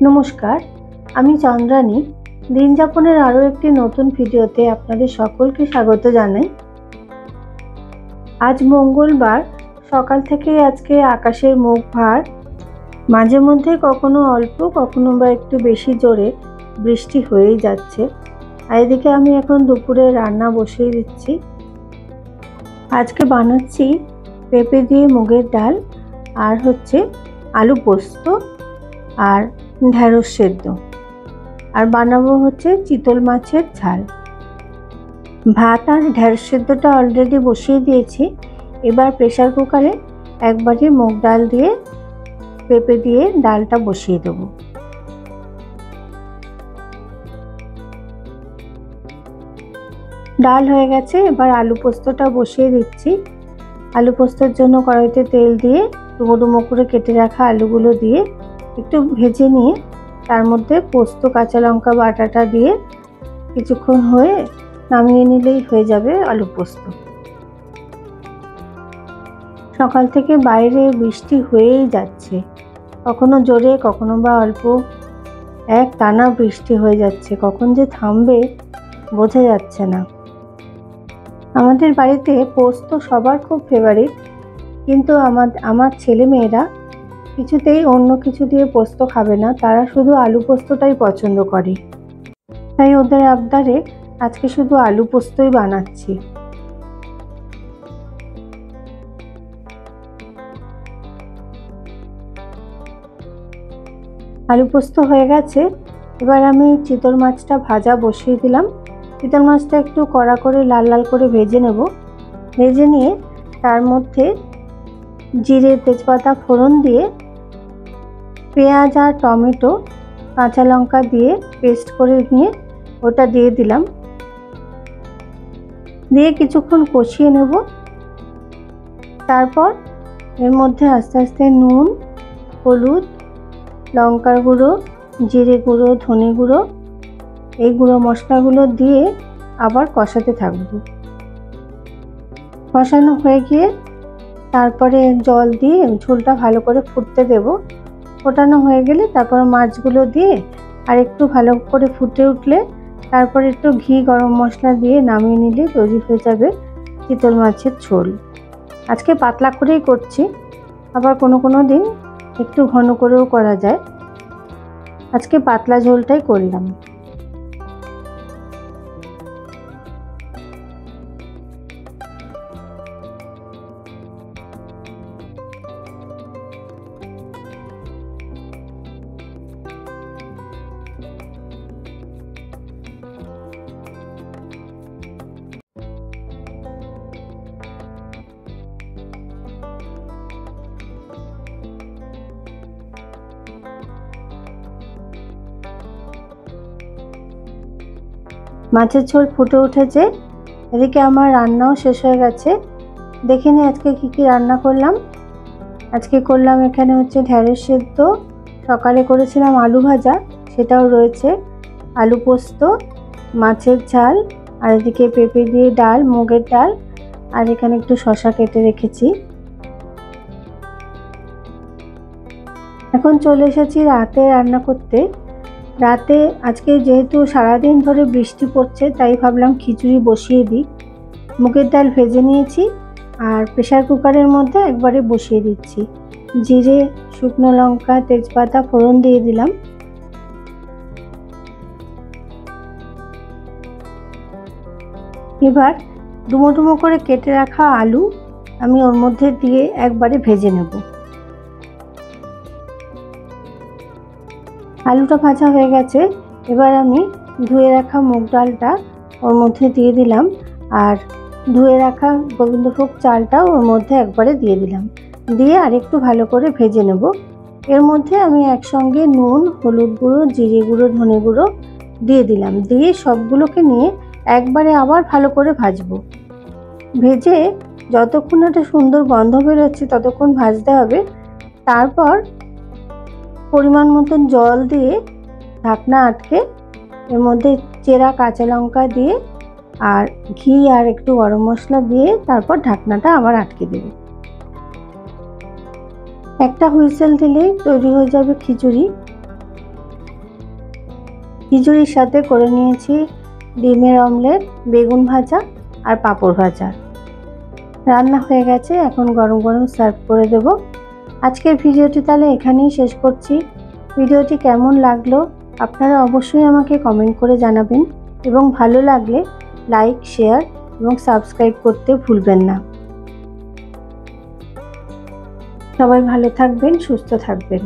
নমস্কার, আমি চন্দ্রানী। দিন যাপনের আরও একটি নতুন ভিডিওতে আপনাদের সকলকে স্বাগত জানাই। আজ মঙ্গলবার, সকাল থেকে আজকে আকাশের মুখ ভার। মাঝে মধ্যে কখনো অল্প, কখনো বা একটু বেশি জোরে বৃষ্টি হয়েই যাচ্ছে। আর এদিকে আমি এখন দুপুরে রান্না বসিয়ে দিচ্ছি। আজকে বানাচ্ছি পেঁপে দিয়ে মুগের ডাল, আর হচ্ছে আলু পোস্ত আর ঢেঁড়স সেদ্ধ, আর বানাবো হচ্ছে চিতল মাছের ঝাল। ভাত আর ঢেঁড়স সেদ্ধটা অলরেডি বসিয়ে দিয়েছি। এবার প্রেসার কুকারে একবারে মুগ ডাল দিয়ে পেঁপে দিয়ে ডালটা বসিয়ে দেবো। ডাল হয়ে গেছে, এবার আলু পোস্তটা বসিয়ে দিচ্ছি। আলু পোস্তর জন্য কড়াইতে তেল দিয়ে ডুমো ডুমো করে কেটে রাখা আলুগুলো দিয়ে একটু ভেজে নিয়ে তার মধ্যে পোস্ত, কাঁচা লঙ্কা বাটাটা দিয়ে কিছুক্ষণ হয়ে নামিয়ে নিলেই হয়ে যাবে আলু পোস্ত। সকাল থেকে বাইরে বৃষ্টি হয়েই যাচ্ছে, কখনো জোরে কখনো বা অল্প, এক টানা বৃষ্টি হয়ে যাচ্ছে। কখন যে থামবে বোঝা যাচ্ছে না। আমাদের বাড়িতে পোস্ত সবার খুব ফেভারিট, কিন্তু আমার ছেলে মেয়েরা কিছুতেই অন্য কিছু দিয়ে পোস্ত খাবে না, তারা শুধু আলু পোস্তটাই পছন্দ করে। তাই ওদের আবদারে আজকে শুধু আলু পোস্তই বানাচ্ছি। আলু পোস্ত হয়ে গেছে, এবার আমি চিতল মাছটা ভাজা বসিয়ে দিলাম। চিতল মাছটা একটু কড়া করে লাল লাল করে ভেজে নেব। ভেজে নিয়ে তার মধ্যে জিরে, তেজপাতা ফোড়ন দিয়ে পেঁয়াজ আর টমেটো, কাঁচা লঙ্কা দিয়ে পেস্ট করে নিয়ে ওটা দিয়ে দিলাম। দিয়ে কিছুক্ষণ কষিয়ে নেব। তারপর এর মধ্যে আস্তে আস্তে নুন, হলুদ, লঙ্কার গুঁড়ো, জিরে গুঁড়ো, ধনে গুঁড়ো, এই গুঁড়ো মশলাগুলো দিয়ে আবার কষাতে থাকবো। কষানো হয়ে গিয়ে তারপরে জল দিয়ে ঝোলটা ভালো করে ফুটতে দেব। ফোটানো হয়ে গেলে তারপর মাছগুলো দিয়ে আর একটু ভালো করে ফুটে উঠলে তারপরে একটু ঘি, গরম মশলা দিয়ে নামিয়ে নিলে তৈরি হয়ে যাবে চিতল মাছের ঝোল। আজকে পাতলা করেই করছি, আবার কোনো দিন একটু ঘন করেও করা যায়। আজকে পাতলা ঝোলটাই করলাম। মাছের ঝোল ফুটে উঠেছে, এদিকে আমার রান্নাও শেষ হয়ে গেছে। দেখে নিই আজকে কি রান্না করলাম। আজকে করলাম এখানে হচ্ছে ঢেঁড়স সেদ্ধ, সকালে করেছিলাম আলু ভাজা, সেটাও রয়েছে, আলু পোস্ত, মাছের ঝাল, আর এদিকে পেঁপে দিয়ে ডাল, মুগের ডাল, আর এখানে একটু শসা কেটে রেখেছি। এখন চলে এসেছি রাতে রান্না করতে। রাতে আজকে যেহেতু সারাদিন ধরে বৃষ্টি পড়ছে, তাই ভাবলাম খিচুড়ি বসিয়ে দিই। মুগের ডাল ভেজে নিয়েছি আর প্রেসার কুকারের মধ্যে একবারে বসিয়ে দিচ্ছি। জিরে, শুকনো লঙ্কা, তেজপাতা ফোড়ন দিয়ে দিলাম। এবার ডুমো ডুমো করে কেটে রাখা আলু আমি ওর মধ্যে দিয়ে একবারে ভেজে নেব। আলুটা ভাজা হয়ে গেছে, এবার আমি ধুয়ে রাখা মুগ ডালটা ওর মধ্যে দিয়ে দিলাম, আর ধুয়ে রাখা গোবিন্দভোগ চালটাও ওর মধ্যে একবারে দিয়ে দিলাম। দিয়ে আরেকটু ভালো করে ভেজে নেব। এর মধ্যে আমি একসঙ্গে নুন, হলুদ গুঁড়ো, জিরে গুঁড়ো, ধনে গুঁড়ো দিয়ে দিলাম। দিয়ে সবগুলোকে নিয়ে একবারে আবার ভালো করে ভাজবো। ভেজে যতক্ষণ একটা সুন্দর গন্ধ বেরোচ্ছে ততক্ষণ ভাজতে হবে। তারপর পরিমাণ মতন জল দিয়ে ঢাকনা আটকে এর মধ্যে চেরা কাঁচা লঙ্কা দিয়ে আর ঘি আর একটু গরম মশলা দিয়ে তারপর ঢাকনাটা আবার আটকে দেব। একটা হুইসেল দিলেই তৈরি হয়ে যাবে খিচুড়ি। খিচুড়ির সাথে করে নিয়েছি ডিমের অমলেট, বেগুন ভাজা আর পাঁপড় ভাজা। রান্না হয়ে গেছে, এখন গরম গরম সার্ভ করে দেব। আজকের ভিডিওটি তাহলে এখানেই শেষ করছি। ভিডিওটি কেমন লাগলো আপনারা অবশ্যই আমাকে কমেন্ট করে জানাবেন এবং ভালো লাগলে লাইক, শেয়ার এবং সাবস্ক্রাইব করতে ভুলবেন না। সবাই ভালো থাকবেন, সুস্থ থাকবেন।